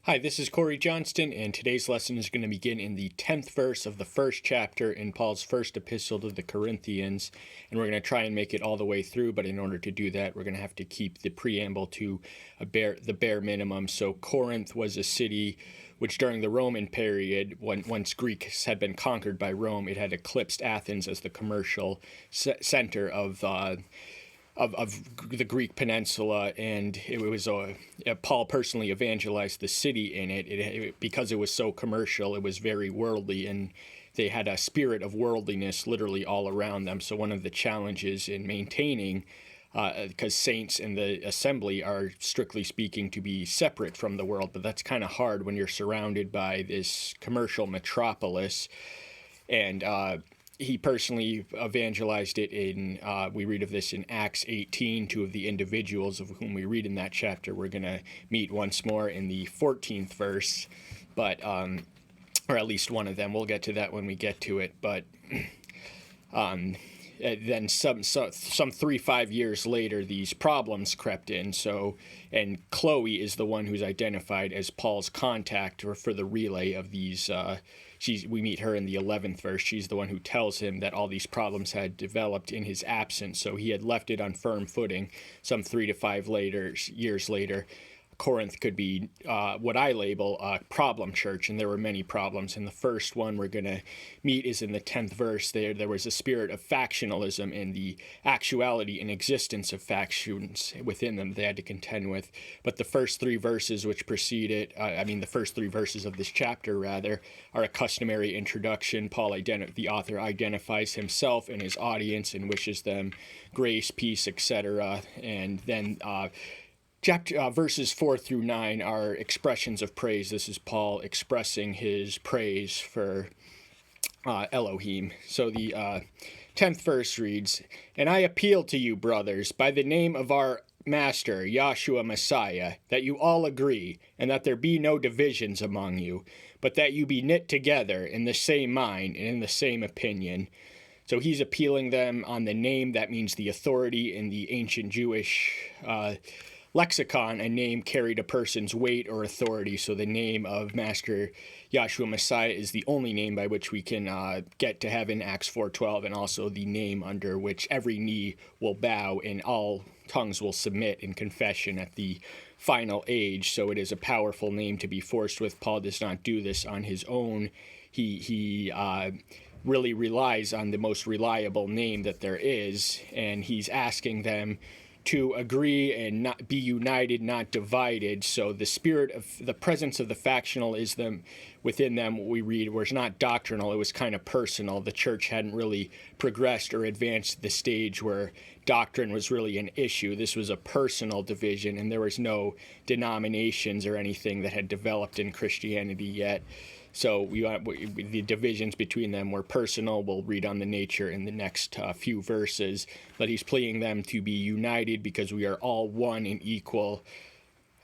Hi, this is Corey Johnston, and today's lesson is going to begin in the 10th verse of the first chapter in Paul's first epistle to the Corinthians. And we're going to try and make it all the way through, but in order to do that, we're going to have to keep the preamble to the bare minimum. So Corinth was a city which during the Roman period, once Greeks had been conquered by Rome, it had eclipsed Athens as the commercial center of the Greek peninsula, and it was Paul personally evangelized the city in it. Because it was so commercial, it was very worldly, and they had a spirit of worldliness literally all around them. So one of the challenges in maintaining, because saints in the assembly are strictly speaking to be separate from the world, but that's kind of hard when you're surrounded by this commercial metropolis. And he personally evangelized it in, we read of this in Acts 18. Two of the individuals of whom we read in that chapter, we're going to meet once more in the 14th verse, but, or at least one of them. We'll get to that when we get to it, but then some 3-5 years later, these problems crept in. So, and Chloe is the one who's identified as Paul's contact for the relay of these. We meet her in the 11th verse. She's the one who tells him that all these problems had developed in his absence. So he had left it on firm footing. Some 3 to 5 years later, Corinth could be what I label a problem church, and there were many problems. And the first one we're going to meet is in the 10th verse. There was a spirit of factionalism and the actuality and existence of factions within them they had to contend with. But the first 3 verses which precede it, the first 3 verses of this chapter, rather, are a customary introduction. The author identifies himself and his audience and wishes them grace, peace, etc. And then verses 4 through 9 are expressions of praise. This is Paul expressing his praise for Elohim. So the 10th verse reads, "And I appeal to you, brothers, by the name of our Master, Yahshua Messiah, that you all agree, and that there be no divisions among you, but that you be knit together in the same mind and in the same opinion." So he's appealing them on the name. That means the authority in the ancient Jewish lexicon. A name carried a person's weight or authority. So the name of Master Yahshua Messiah is the only name by which we can get to heaven, Acts 4:12, and also the name under which every knee will bow and all tongues will submit in confession at the final age. So it is a powerful name to be forced with. Paul does not do this on his own. He really relies on the most reliable name that there is, and he's asking them to agree and not be united, not divided. So the spirit of the presence of the factionalism within them, what we read, was not doctrinal, it was kind of personal. The church hadn't really progressed or advanced to the stage where doctrine was really an issue. This was a personal division, and there was no denominations or anything that had developed in Christianity yet. So the divisions between them were personal. We'll read on the nature in the next few verses. But he's pleading them to be united because we are all one and equal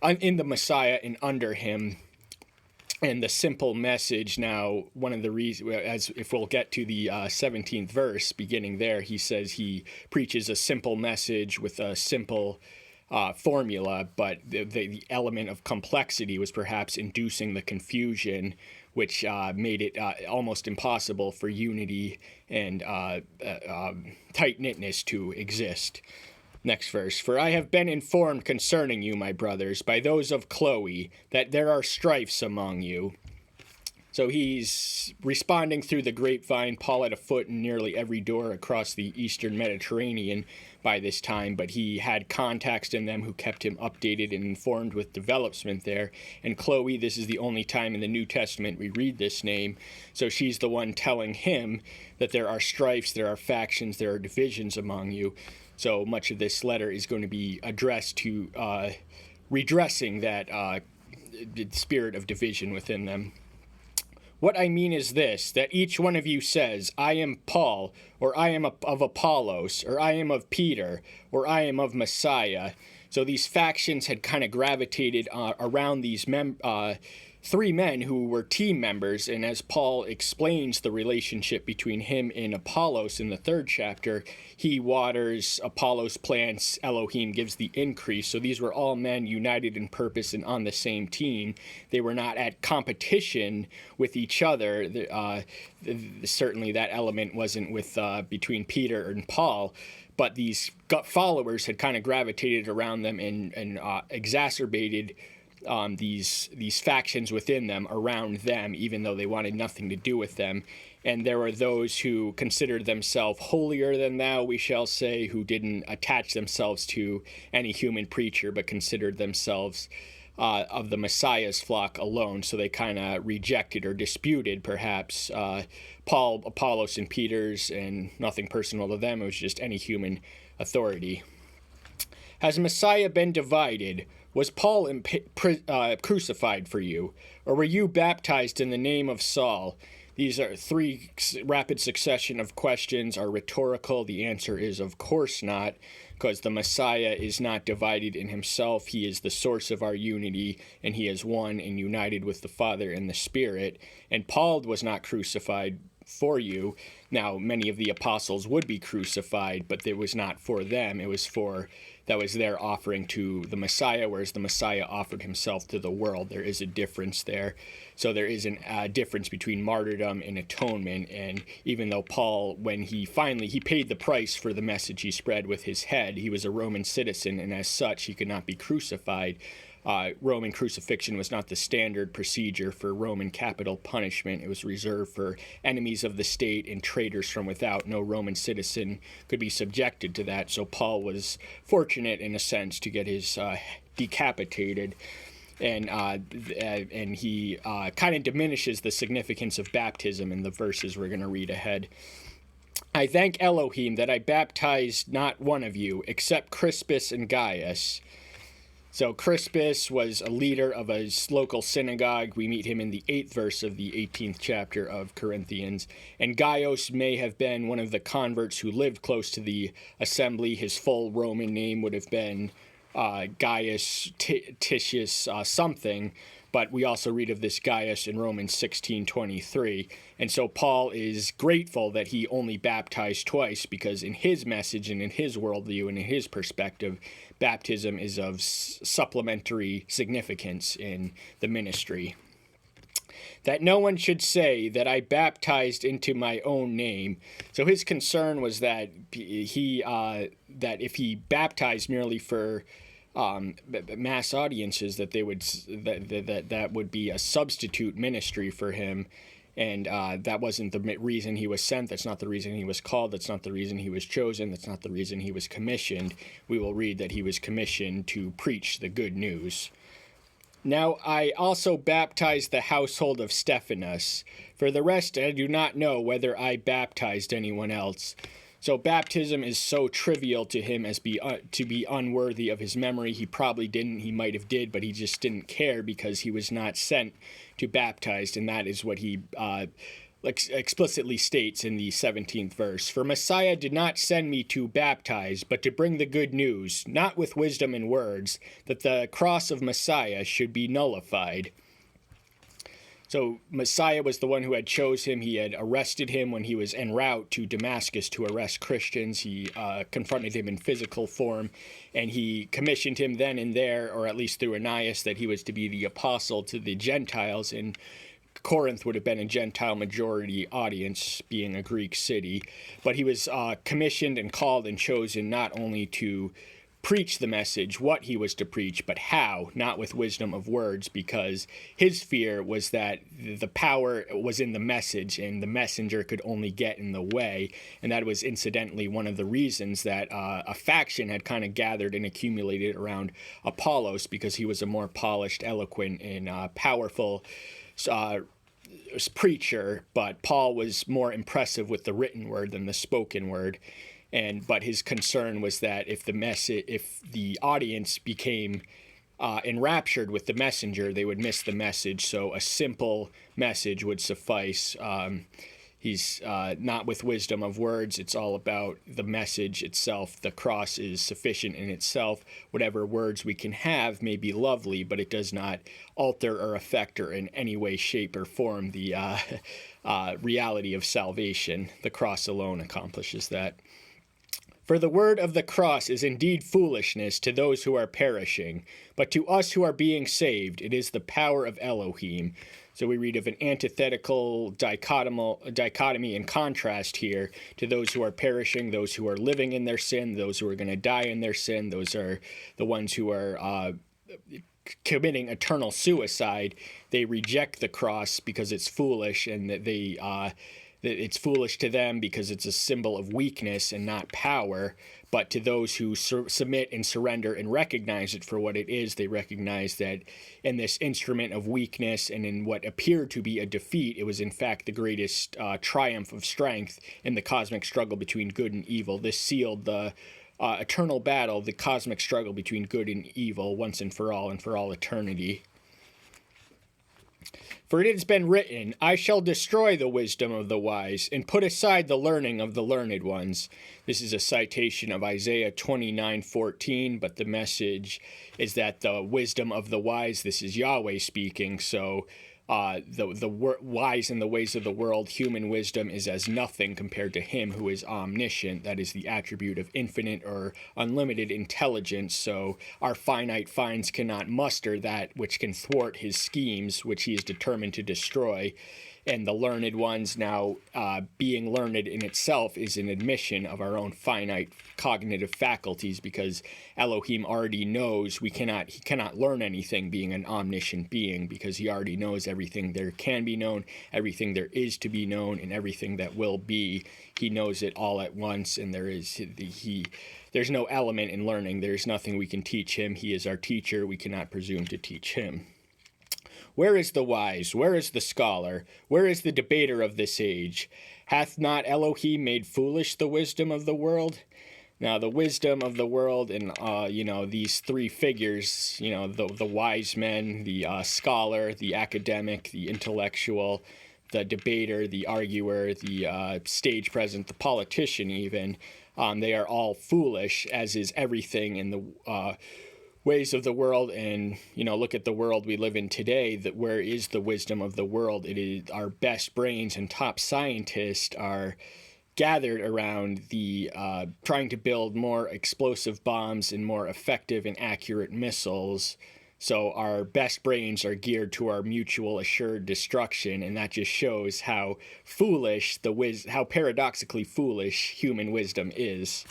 in the Messiah and under him. And the simple message now, one of the reasons, as if we'll get to the 17th verse, beginning there, he says he preaches a simple message with a simple formula, but the element of complexity was perhaps inducing the confusion, which made it almost impossible for unity and tight-knitness to exist. Next verse, "For I have been informed concerning you, my brothers, by those of Chloe, that there are strifes among you." So he's responding through the grapevine. Paul had a foot in nearly every door across the eastern Mediterranean by this time, but he had contacts in them who kept him updated and informed with development there. And Chloe, this is the only time in the New Testament we read this name, so she's the one telling him that there are strifes, there are factions, there are divisions among you. So much of this letter is going to be addressed to redressing that spirit of division within them. "What I mean is this, that each one of you says, 'I am Paul,' or 'I am of Apollos,' or 'I am of Peter,' or 'I am of Messiah.'" So these factions had kind of gravitated around these three men who were team members, and as Paul explains the relationship between him and Apollos in the 3rd chapter, he waters, Apollos plants, Elohim gives the increase. So these were all men united in purpose and on the same team. They were not at competition with each other. Certainly that element wasn't with between Peter and Paul, but these followers had kind of gravitated around them and exacerbated these factions within them around them, even though they wanted nothing to do with them. And there were those who considered themselves holier than thou, we shall say, who didn't attach themselves to any human preacher, but considered themselves of the Messiah's flock alone. So they kind of rejected or disputed, perhaps, Paul, Apollos, and Peter's, and nothing personal to them. It was just any human authority. Has Messiah been divided? Was Paul crucified for you? Or were you baptized in the name of Saul? These are 3 rapid succession of questions are rhetorical. The answer is, of course not, because the Messiah is not divided in himself. He is the source of our unity, and he is one and united with the Father and the Spirit. And Paul was not crucified for you. Now, many of the apostles would be crucified, but it was not for them. It was that was their offering to the Messiah, whereas the Messiah offered himself to the world. There is a difference there. So there is a difference between martyrdom and atonement. And even though Paul, when he paid the price for the message he spread with his head, he was a Roman citizen, and as such, he could not be crucified. Roman crucifixion was not the standard procedure for Roman capital punishment. It was reserved for enemies of the state and traitors from without. No Roman citizen could be subjected to that. So Paul was fortunate, in a sense, to get his decapitated. And he kind of diminishes the significance of baptism in the verses we're going to read ahead. I thank Elohim that I baptized not one of you, except Crispus and Gaius. So Crispus was a leader of a local synagogue. We meet him in the 8th verse of the 18th chapter of Corinthians. And Gaius may have been one of the converts who lived close to the assembly. His full Roman name would have been Gaius Titius something. But we also read of this Gaius in Romans 16:23. And so Paul is grateful that he only baptized twice, because in his message and in his worldview and in his perspective, baptism is of supplementary significance in the ministry. That no one should say that I baptized into my own name. So his concern was that that if he baptized merely for mass audiences, that would be a substitute ministry for him, and that wasn't the reason he was sent. That's not the reason he was called. That's not the reason he was chosen. That's not the reason he was commissioned. We will read that he was commissioned to preach the good news. Now I also baptized the household of Stephanas. For the rest, I do not know whether I baptized anyone else. So baptism is so trivial to him as to be unworthy of his memory. He probably didn't. He might have did, but he just didn't care because he was not sent to baptize, and that is what he explicitly states in the 17th verse. For Messiah did not send me to baptize, but to bring the good news, not with wisdom and words, that the cross of Messiah should be nullified. So Messiah was the one who had chose him. He had arrested him when he was en route to Damascus to arrest Christians. He confronted him in physical form, and he commissioned him then and there, or at least through Ananias, that he was to be the apostle to the Gentiles. And Corinth would have been a Gentile majority audience, being a Greek city. But he was commissioned and called and chosen not only to preach the message, what he was to preach, but how, not with wisdom of words, because his fear was that the power was in the message and the messenger could only get in the way. And that was incidentally one of the reasons that a faction had kind of gathered and accumulated around Apollos, because he was a more polished, eloquent, and powerful preacher, but Paul was more impressive with the written word than the spoken word. But his concern was that if the audience became enraptured with the messenger, they would miss the message. So a simple message would suffice. He's not with wisdom of words. It's all about the message itself. The cross is sufficient in itself. Whatever words we can have may be lovely, but it does not alter or affect or in any way, shape, or form the reality of salvation. The cross alone accomplishes that. For the word of the cross is indeed foolishness to those who are perishing, but to us who are being saved, it is the power of Elohim. So we read of an antithetical dichotomy and contrast here to those who are perishing, those who are living in their sin, those who are going to die in their sin. Those are the ones who are committing eternal suicide. They reject the cross because it's foolish, and that it's foolish to them because it's a symbol of weakness and not power. But to those who submit and surrender and recognize it for what it is, they recognize that in this instrument of weakness and in what appeared to be a defeat, it was in fact the greatest triumph of strength in the cosmic struggle between good and evil. This sealed the eternal battle, the cosmic struggle between good and evil once and for all eternity. For it has been written, I shall destroy the wisdom of the wise, and put aside the learning of the learned ones. This is a citation of Isaiah 29:14, but the message is that the wisdom of the wise, this is Yahweh speaking, so the wise in the ways of the world, human wisdom is as nothing compared to him who is omniscient. That is the attribute of infinite or unlimited intelligence. So our finite minds cannot muster that which can thwart his schemes, which he is determined to destroy. And the learned ones, now being learned in itself, is an admission of our own finite cognitive faculties, because Elohim already knows he cannot learn anything being an omniscient being, because he already knows everything there can be known, everything there is to be known, and everything that will be. He knows it all at once, and there's no element in learning. There's nothing we can teach him. He is our teacher. We cannot presume to teach him. Where is the wise? Where is the scholar? Where is the debater of this age? Hath not Elohim made foolish the wisdom of the world? Now, the wisdom of the world and, these three figures, the wise men, the scholar, the academic, the intellectual, the debater, the arguer, the stage present, the politician even, they are all foolish, as is everything in the ways of the world. And look at the world we live in today. That where is the wisdom of the world? It is our best brains and top scientists are gathered around the trying to build more explosive bombs and more effective and accurate missiles. So our best brains are geared to our mutual assured destruction, and that just shows how foolish how paradoxically foolish human wisdom is.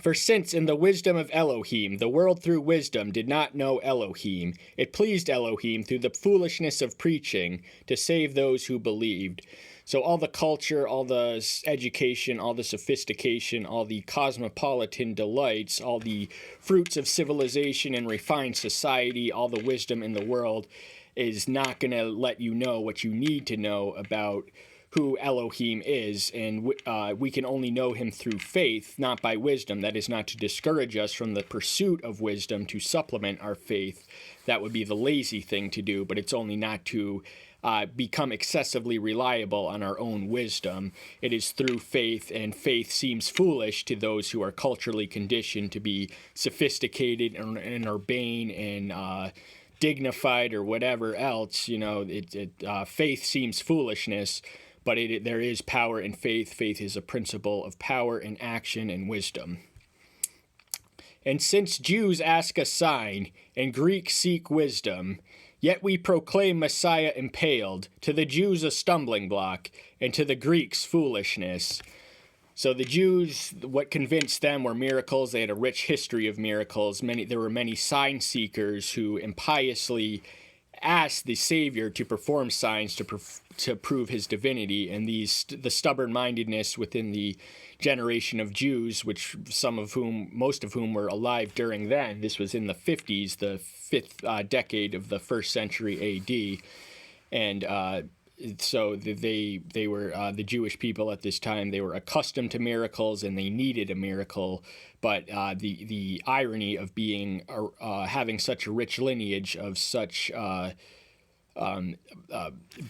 For since in the wisdom of Elohim, the world through wisdom did not know Elohim, it pleased Elohim through the foolishness of preaching to save those who believed. So all the culture, all the education, all the sophistication, all the cosmopolitan delights, all the fruits of civilization and refined society, all the wisdom in the world is not going to let you know what you need to know about who Elohim is, and we can only know him through faith, not by wisdom. That is not to discourage us from the pursuit of wisdom to supplement our faith. That would be the lazy thing to do, but it's only not to become excessively reliable on our own wisdom. It is through faith, and faith seems foolish to those who are culturally conditioned to be sophisticated and urbane and dignified or whatever else. Faith seems foolishness. But there is power in faith. Faith is a principle of power and action and wisdom. And since Jews ask a sign, and Greeks seek wisdom, yet we proclaim Messiah impaled, to the Jews a stumbling block, and to the Greeks foolishness. So the Jews, what convinced them were miracles. They had a rich history of miracles. There were many sign seekers who impiously asked the Savior to perform signs to prove his divinity, and the stubborn-mindedness within the generation of Jews, most of whom were alive during then. This was in the 50s, the fifth decade of the first century A.D., and so they were the Jewish people at this time. They were accustomed to miracles, and they needed a miracle. But the irony of having such a rich lineage of such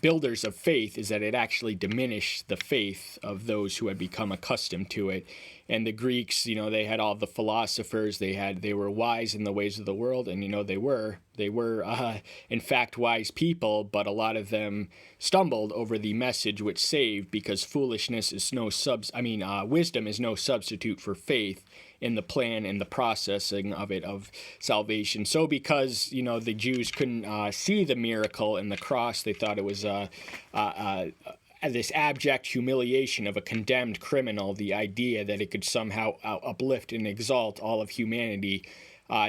builders of faith is that it actually diminished the faith of those who had become accustomed to it. And the Greeks, they had all the philosophers. They were wise in the ways of the world, and they were in fact wise people. But a lot of them stumbled over the message which saved, because foolishness is wisdom is no substitute for faith in the plan and the processing of it, of salvation. So because the Jews couldn't see the miracle in the cross, they thought it was this abject humiliation of a condemned criminal. The idea that it could somehow uplift and exalt all of humanity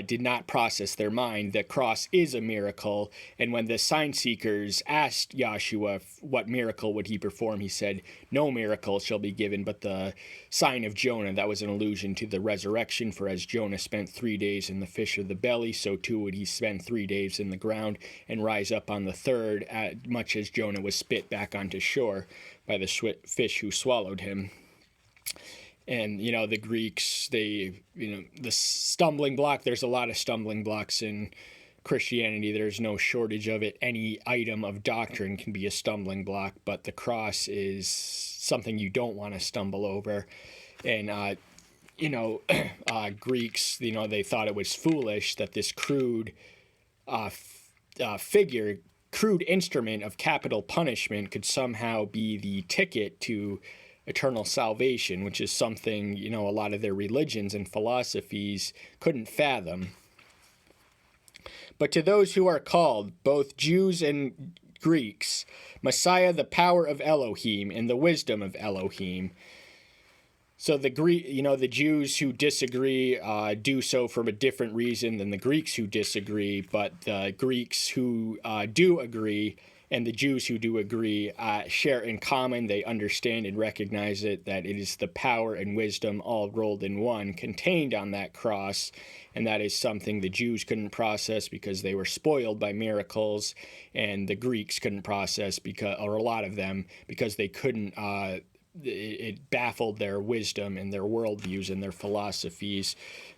did not process their mind. The cross is a miracle. And when the sign seekers asked Yahshua what miracle would he perform, he said, "No miracle shall be given but the sign of Jonah." That was an allusion to the resurrection. For as Jonah spent 3 days in the fish of the belly, so too would he spend 3 days in the ground and rise up on the third, much as Jonah was spit back onto shore by the fish who swallowed him. And, the Greeks, the stumbling block, there's a lot of stumbling blocks in Christianity. There's no shortage of it. Any item of doctrine can be a stumbling block, but the cross is something you don't want to stumble over. And, Greeks, they thought it was foolish that this crude crude instrument of capital punishment could somehow be the ticket to eternal salvation, which is something, a lot of their religions and philosophies couldn't fathom. But to those who are called, both Jews and Greeks, Messiah, the power of Elohim and the wisdom of Elohim. So the Jews who disagree do so for a different reason than the Greeks who disagree, but the Greeks who do agree and the Jews who do agree share in common. They understand and recognize that it is the power and wisdom all rolled in one contained on that cross, and that is something the Jews couldn't process because they were spoiled by miracles, and the Greeks couldn't process or a lot of them, because they couldn't. It baffled their wisdom and their worldviews and their philosophies,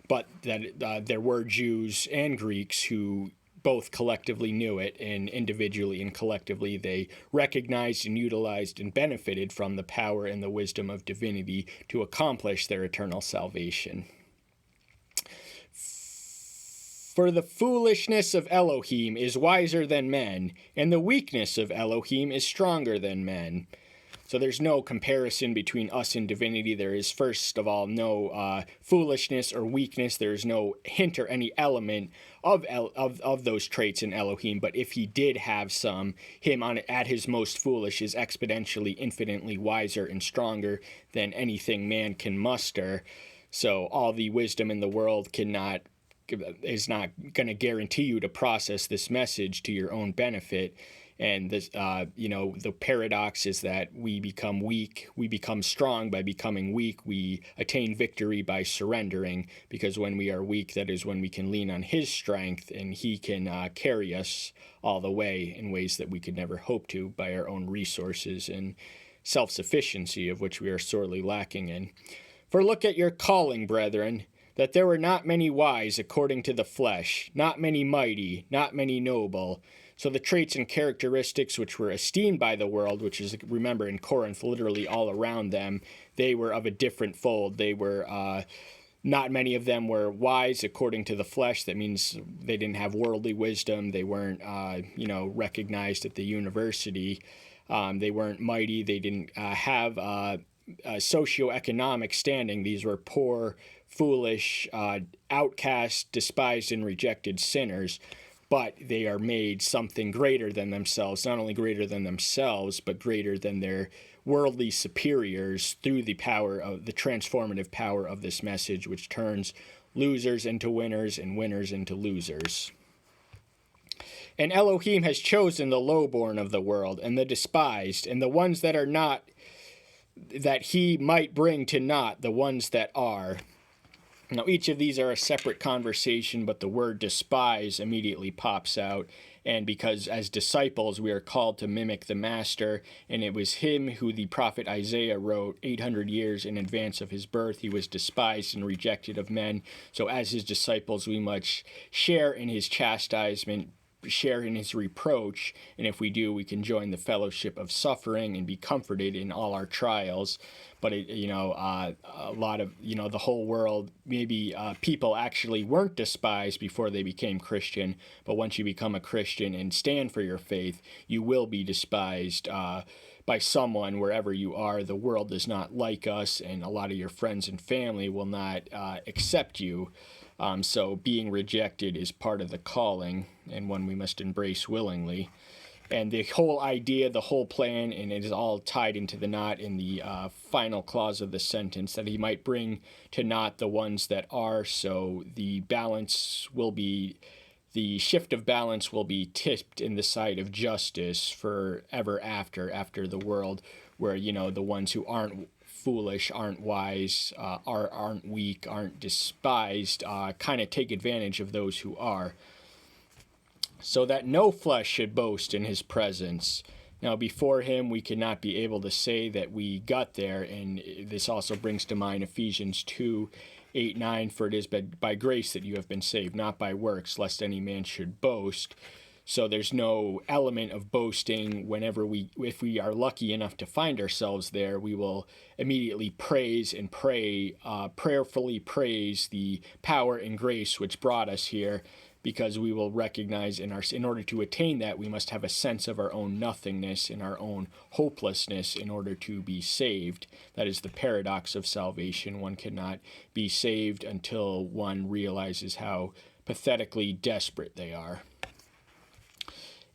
but that there were Jews and Greeks who both collectively knew it, and individually and collectively they recognized and utilized and benefited from the power and the wisdom of divinity to accomplish their eternal salvation. For the foolishness of Elohim is wiser than men, and the weakness of Elohim is stronger than men. So there's no comparison between us and divinity. There is, first of all, no foolishness or weakness. There is no hint or any element of those traits in Elohim. But if he did have some, him at his most foolish is exponentially, infinitely wiser and stronger than anything man can muster. So all the wisdom in the world is not going to guarantee you to process this message to your own benefit. And this, the paradox is that we become weak, we become strong by becoming weak, we attain victory by surrendering, because when we are weak, that is when we can lean on his strength, and he can carry us all the way in ways that we could never hope to by our own resources and self-sufficiency, of which we are sorely lacking in. For look at your calling, brethren, that there were not many wise according to the flesh, not many mighty, not many noble. So the traits and characteristics which were esteemed by the world, which is, remember, in Corinth, literally all around them, they were of a different fold. They were, not many of them were wise according to the flesh. That means they didn't have worldly wisdom. They weren't, recognized at the university. They weren't mighty. They didn't have a socioeconomic standing. These were poor, foolish, outcast, despised, and rejected sinners. But they are made something greater than themselves, not only greater than themselves, but greater than their worldly superiors through the power of the transformative power of this message, which turns losers into winners and winners into losers. And Elohim has chosen the lowborn of the world and the despised, and the ones that are not, that he might bring to naught the ones that are. Now, each of these are a separate conversation, but the word despise immediately pops out. And because as disciples, we are called to mimic the master, and it was him who the prophet Isaiah wrote 800 years in advance of his birth. He was despised and rejected of men. So as his disciples, we must share in his chastisement, share in his reproach, and if we do, we can join the fellowship of suffering and be comforted in all our trials. But a lot of the whole world, maybe people actually weren't despised before they became Christian, but once you become a Christian and stand for your faith, you will be despised by someone wherever you are. The world does not like us, and a lot of your friends and family will not accept you. So being rejected is part of the calling, and one we must embrace willingly. And the whole idea, the whole plan, and it is all tied into the knot in the final clause of the sentence, that he might bring to naught the ones that are. So the shift of balance will be tipped in the side of justice forever after the world, where, the ones who aren't foolish, aren't wise, aren't weak, aren't despised, kind of take advantage of those who are. So that no flesh should boast in his presence. Now, before him, we cannot be able to say that we got there, and this also brings to mind Ephesians 2:8-9, for it is by grace that you have been saved, not by works, lest any man should boast. So there's no element of boasting. If we are lucky enough to find ourselves there, we will immediately praise and pray, prayerfully praise the power and grace which brought us here, because we will recognize in order to attain that, we must have a sense of our own nothingness and our own hopelessness in order to be saved. That is the paradox of salvation. One cannot be saved until one realizes how pathetically desperate they are.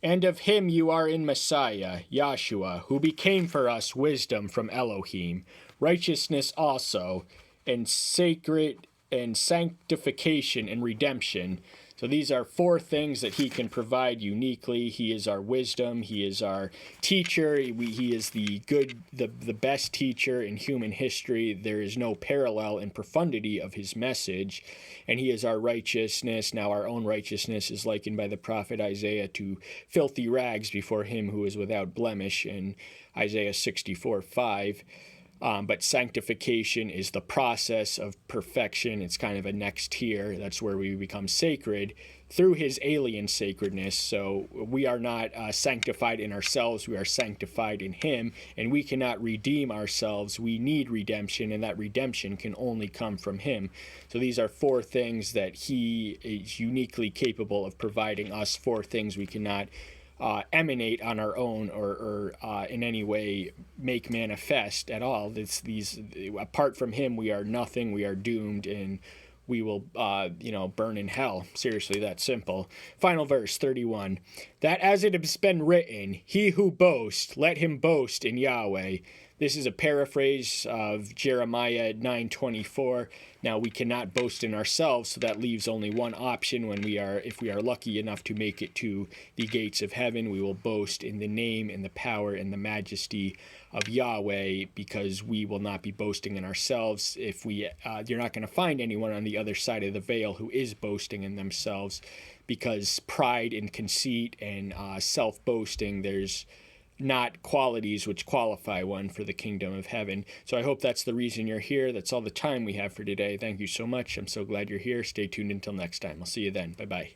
And of him you are in Messiah, Yahshua, who became for us wisdom from Elohim, righteousness also, and sacred and sanctification and redemption. So these are four things that he can provide uniquely. He is our wisdom. He is our teacher. He is the best teacher in human history. There is no parallel in profundity of his message. And he is our righteousness. Now our own righteousness is likened by the prophet Isaiah to filthy rags before him who is without blemish in Isaiah 64:5. But sanctification is the process of perfection. It's kind of a next tier. That's where we become sacred through his alien sacredness. So we are not sanctified in ourselves. We are sanctified in him, and we cannot redeem ourselves. We need redemption, and that redemption can only come from him. So these are four things that he is uniquely capable of providing us, four things we cannot emanate on our own or in any way make manifest at all. Apart from him, we are nothing. We are doomed, and we will burn in hell. Seriously, that simple. Final verse 31. That as it has been written, he who boasts, let him boast in Yahweh. This is a paraphrase of Jeremiah 9:24. Now, we cannot boast in ourselves, so that leaves only one option. If we are lucky enough to make it to the gates of heaven, we will boast in the name and the power and the majesty of Yahweh, because we will not be boasting in ourselves. You're not going to find anyone on the other side of the veil who is boasting in themselves, because pride and conceit and self-boasting, there's not qualities which qualify one for the kingdom of heaven. So I hope that's the reason you're here. That's all the time we have for today. Thank you so much. I'm so glad you're here. Stay tuned until next time. I'll see you then. Bye-bye.